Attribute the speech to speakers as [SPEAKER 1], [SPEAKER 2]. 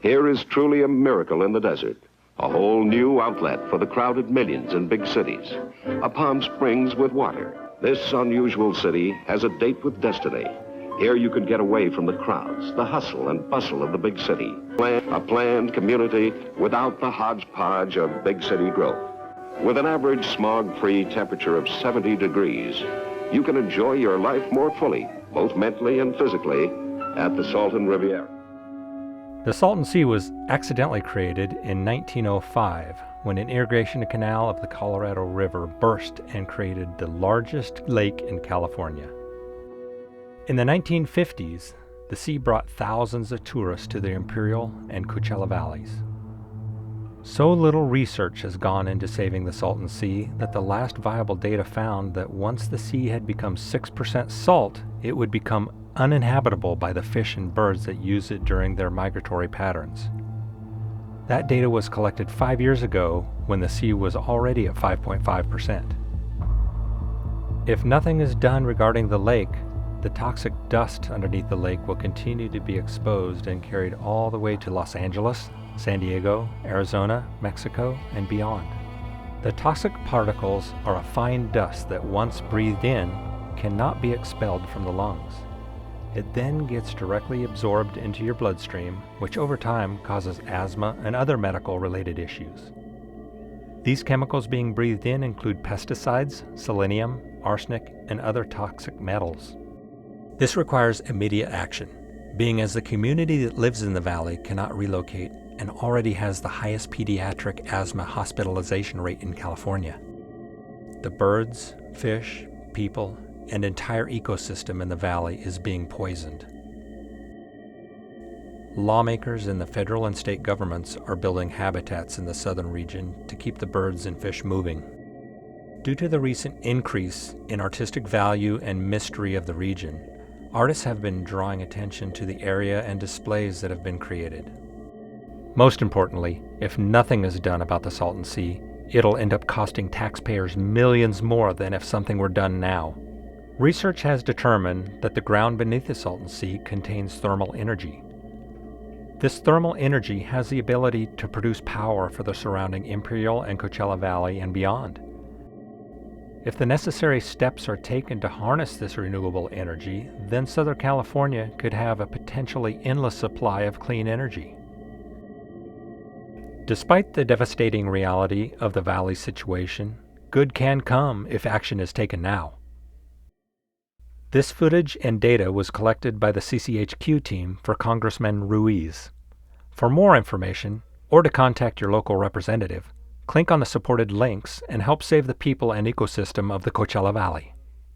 [SPEAKER 1] Here is truly a miracle in the desert. A whole new outlet for the crowded millions in big cities. A Palm Springs with water. This unusual city has a date with destiny. Here you can get away from the crowds, the hustle and bustle of the big city. A planned community without the hodgepodge of big city growth. With an average smog-free temperature of 70 degrees, you can enjoy your life more fully, both mentally and physically, at the Salton Riviera.
[SPEAKER 2] The Salton Sea was accidentally created in 1905 when an irrigation canal of the Colorado River burst and created the largest lake in California. In the 1950s, the sea brought thousands of tourists to the Imperial and Coachella valleys. So little research has gone into saving the Salton Sea that the last viable data found that once the sea had become 6% salt, it would become uninhabitable by the fish and birds that use it during their migratory patterns. That data was collected 5 years ago when the sea was already at 5.5%. If nothing is done regarding the lake, the toxic dust underneath the lake will continue to be exposed and carried all the way to Los Angeles, San Diego, Arizona, Mexico, and beyond. The toxic particles are a fine dust that once breathed in cannot be expelled from the lungs. It then gets directly absorbed into your bloodstream, which over time causes asthma and other medical-related issues. These chemicals being breathed in include pesticides, selenium, arsenic, and other toxic metals. This requires immediate action, being as the community that lives in the valley cannot relocate and already has the highest pediatric asthma hospitalization rate in California. The birds, fish, people, and entire ecosystem in the valley is being poisoned. Lawmakers in the federal and state governments are building habitats in the southern region to keep the birds and fish moving. Due to the recent increase in artistic value and mystery of the region, artists have been drawing attention to the area and displays that have been created. Most importantly, if nothing is done about the Salton Sea, it'll end up costing taxpayers millions more than if something were done now. Research has determined that the ground beneath the Salton Sea contains thermal energy. This thermal energy has the ability to produce power for the surrounding Imperial and Coachella Valley and beyond. If the necessary steps are taken to harness this renewable energy, then Southern California could have a potentially endless supply of clean energy. Despite the devastating reality of the valley's situation, good can come if action is taken now. This footage and data was collected by the CCHQ team for Congressman Ruiz. For more information, or to contact your local representative, click on the supported links and help save the people and ecosystem of the Coachella Valley.